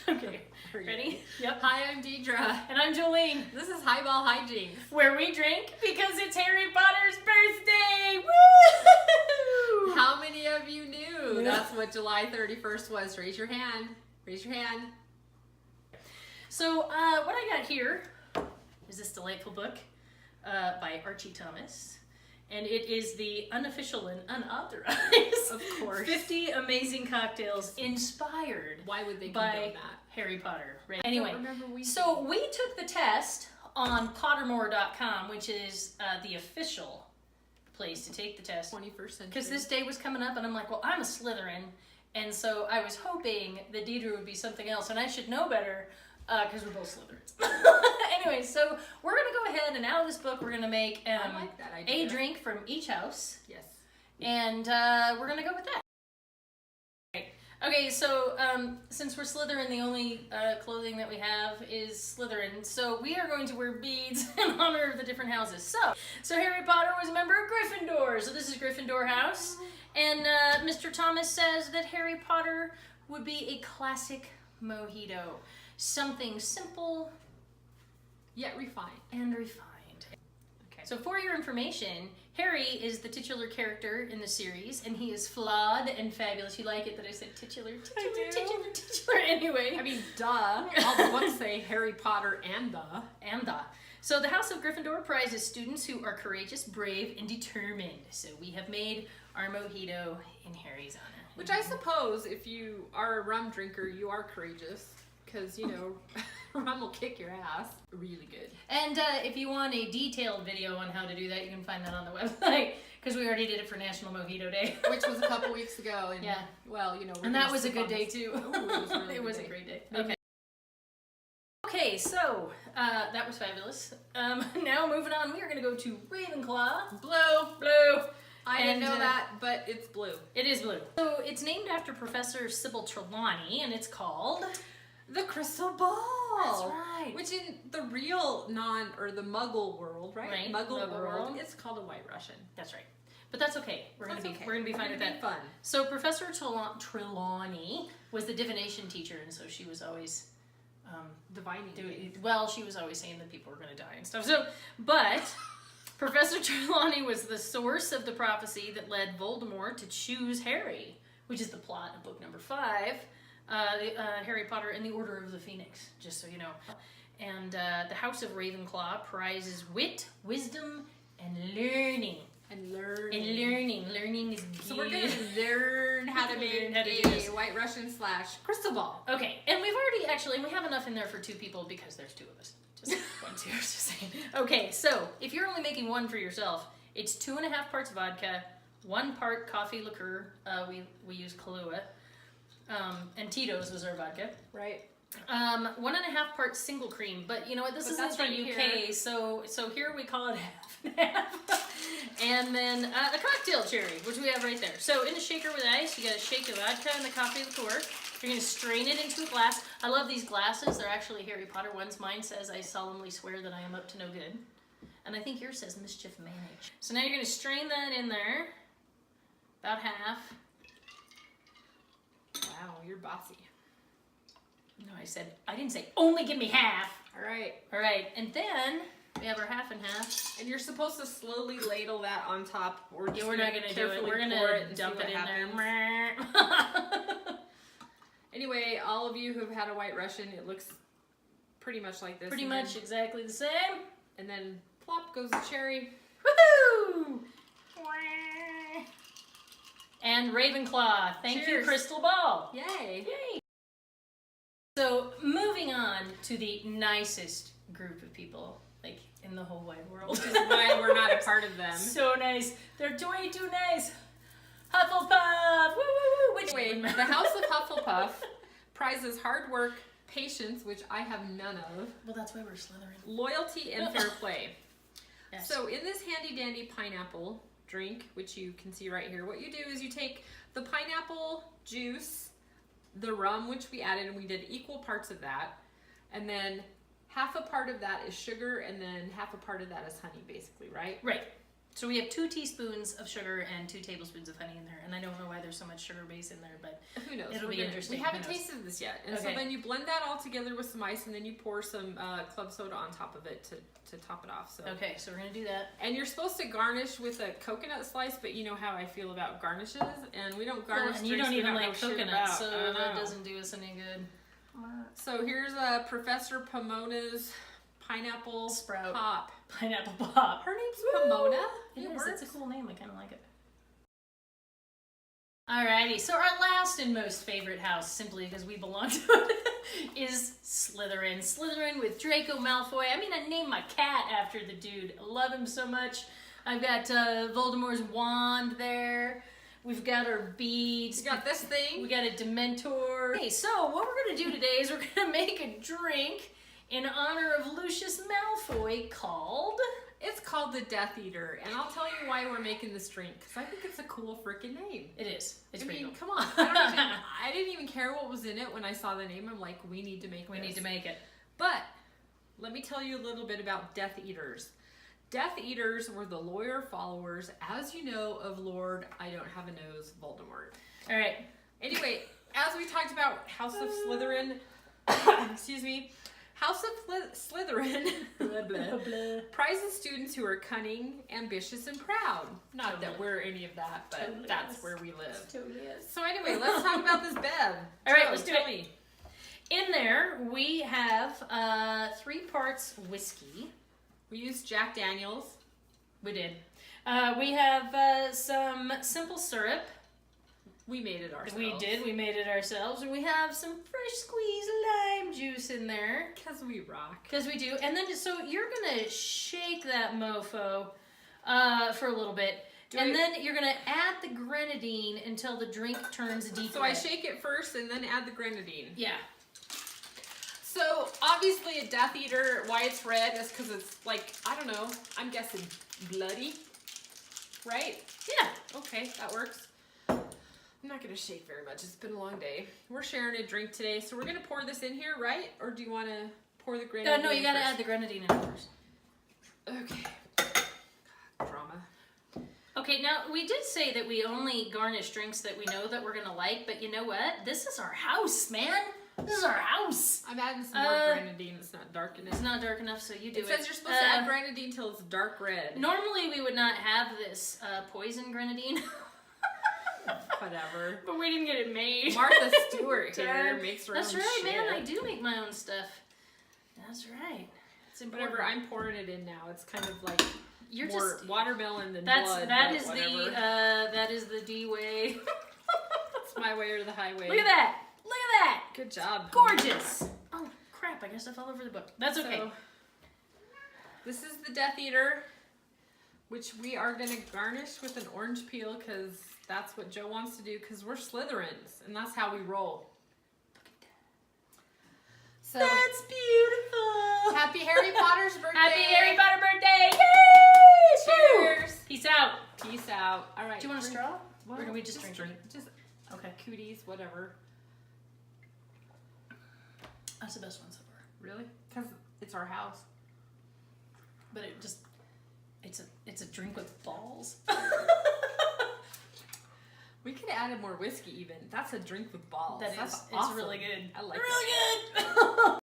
Okay, ready? Yep. Hi, I'm Deidre. And I'm Jolene, This is Highball Hijinks. where we drink because it's Harry Potter's birthday! Woo! How many of you knew that's what July 31st was? Raise your hand. Raise your hand. So, what I got here is this delightful book by Archie Thomas. And it is the unofficial and unauthorized, Of course. 50 amazing cocktails inspired Why would they by condone that? Harry Potter. Right? I Anyway, don't remember so we took the test on Pottermore.com, which is the official place to take the test. 21st century. Because this day was coming up, and I'm like, well, I'm a Slytherin, and so I was hoping that Deidre would be something else, and I should know better, because we're both Slytherins. Anyway, so we're going to go ahead, and out of this book, we're going to make I like that idea. a drink from each house, Yes. and we're going to go with that. Right. Okay, so since we're Slytherin, the only clothing that we have is Slytherin, so we are going to wear beads in honor of the different houses. So Harry Potter was a member of Gryffindor, so this is Gryffindor house, and Mr. Thomas says that Harry Potter would be a classic mojito. Something simple Yet refined. and refined. Okay. So for your information, Harry is the titular character in the series, and he is flawed and fabulous. You like it that I said titular? Titular. Anyway. I mean, duh. All the books say Harry Potter and the. So the House of Gryffindor prizes students who are courageous, brave, and determined. So we have made our mojito in Harry's honor. Which I suppose, if you are a rum drinker, you are courageous. Because, you know, rum will kick your ass. Really good. And if you want a detailed video on how to do that, you can find that on the website, because we already did it for National Mojito Day. Which was a couple weeks ago. And, Yeah. Well, you know. And that was a good day, too. Ooh, it was, really It was a good great day. Okay. Okay, so that was fabulous. Now moving on, we are going to go to Ravenclaw. Blue. I didn't And, know that, but it's blue. It is blue. So it's named after Professor Sybil Trelawney, and it's called The Crystal Ball. That's right. Which in the real the Muggle world, right? Right, Muggle Muggle world, world. it's called a White Russian. That's right. But that's okay. We're gonna be fine with that. Fun. So Professor Trelawney was the divination teacher, and so she was always Divining. she was always saying that people were gonna die and stuff. So, but Professor Trelawney was the source of the prophecy that led Voldemort to choose Harry, which is the plot of book number 5, Harry Potter and the Order of the Phoenix, just so you know. And the House of Ravenclaw prizes wit, wisdom, and learning. Learning is good. So we're going to learn how to make a White Russian / crystal ball. Okay, and we've already we have enough in there for 2 people because there's 2 of us. Just 1, 2, just saying. Okay, so if you're only making 1 for yourself, it's 2.5 parts vodka, 1 part coffee liqueur. We use Kahlua, and Tito's was our vodka. Right. 1.5 parts single cream, but you know what? This isn't the UK, so here we call it half and half. And then a cocktail cherry, which we have right there. So in a shaker with ice, you got to shake the vodka and the coffee liqueur. You're going to strain it into a glass. I love these glasses. They're actually Harry Potter ones. Mine says, "I solemnly swear that I am up to no good." And I think yours says, "Mischief managed." So now you're going to strain that in there, about half. Wow, you're bossy. No, I didn't say only give me half. All right. All right, and then we have our half and half. And you're supposed to slowly ladle that on top. Or just We're not going to do it. We're going to dump it in there. Anyway, all of you who've had a White Russian, it looks pretty much like this. Pretty much exactly the same. And then plop goes the cherry. Woohoo! And Ravenclaw. Thank you, Crystal Ball. Yay. Yay. So moving on to the nicest group of people, like in the whole wide world. Which is why we're not a part of them. So nice. They're way too nice. Hufflepuff. Woo woo woo. Anyway, the House of Hufflepuff prizes hard work, patience, which I have none of. Well, that's why we're Slytherin. Loyalty and fair play. Yes. So in this handy dandy pineapple drink, which you can see right here, what you do is you take the pineapple juice, the rum, which we added, and we did equal parts of that, and then half a part of that is sugar, and then half a part of that is honey, basically, right? Right. So we have 2 teaspoons of sugar and 2 tablespoons of honey in there. And I don't know why there's so much sugar base in there, but who knows? It'll be interesting. We haven't tasted this yet. And so then you blend that all together with some ice, and then you pour some club soda on top of it to top it off. So okay, so we're going to do that. And you're supposed to garnish with a coconut slice, but you know how I feel about garnishes, and we don't garnish. And you don't even like coconuts, so that doesn't do us any good. So here's Professor Pomona's pineapple sprout pop. Pineapple pop. Her name's Pomona. It is. It's a cool name. I kind of like it. Alrighty, so our last and most favorite house, simply because we belong to it, is Slytherin. Slytherin with Draco Malfoy. I mean, I named my cat after the dude. I love him so much. I've got Voldemort's wand there. We've got our beads. We got this thing. We got a Dementor. Okay, so what we're going to do today is we're going to make a drink in honor of Lucius Malfoy called... It's called the Death Eater, and I'll tell you why we're making this drink, because I think it's a cool freaking name. It is. It's pretty cool. Come on. I didn't even care what was in it when I saw the name. I'm like, we need to make this. We need to make it. But let me tell you a little bit about Death Eaters. Death Eaters were the loyal followers, as you know, of Lord I Don't Have a Nose, Voldemort. All right. Anyway, as we talked about House of Slytherin, excuse me, House of Slytherin blah, blah, blah, prizes students who are cunning, ambitious, and proud. Not that we're any of that, but that's where we live. So anyway, let's talk about this Bev. All right, let's do it. In there, we have 3 parts whiskey. We used Jack Daniels. We did. We have some simple syrup. We made it ourselves. We did. We made it ourselves. And we have some fresh squeezed lime juice in there. Because we rock. Because we do. And then, so you're going to shake that mofo for a little bit. Then you're going to add the grenadine until the drink turns deep So red. I shake it first and then add the grenadine. Yeah. So, obviously a Death Eater, why it's red is because it's like, I don't know, I'm guessing bloody. Right? Yeah. Okay, that works. I'm not going to shake very much. It's been a long day. We're sharing a drink today, so we're going to pour this in here, right? Or do you want to pour the grenadine in? No, you got to add the grenadine in first. Okay. Drama. Okay, now we did say that we only garnish drinks that we know that we're going to like, but you know what? This is our house, man. This is our house. I'm adding some more grenadine. It's not dark enough. It's not dark enough, so you do it. It says you're supposed to add grenadine till it's dark red. Normally we would not have this poison grenadine. Whatever. But we didn't get it made. Martha Stewart here makes her own shit. That's right, man. I do make my own stuff. That's right. It's important. Whatever. I'm pouring it in now. It's kind of like you're more just watermelon than that's blood. That is the D way. It's my way or the highway. Look at that. Look at that. Good job. Gorgeous. Oh crap! I guess I fell over the book. That's okay. So, this is the Death Eater, which we are gonna garnish with an orange peel because that's what Joe wants to do because we're Slytherins and that's how we roll. So that's beautiful. Happy Harry Potter's birthday. Happy Harry Potter birthday. Yay! Cheers. Peace out. Peace out. All right. Do you want a straw? Well, or do we just drink? Just okay. Cooties, whatever. That's the best one so far. Really? Because it's our house. But it just, it's a drink with balls. We could have added more whiskey even. That's a drink with balls. That's awesome. It's really good. I like it. Really good.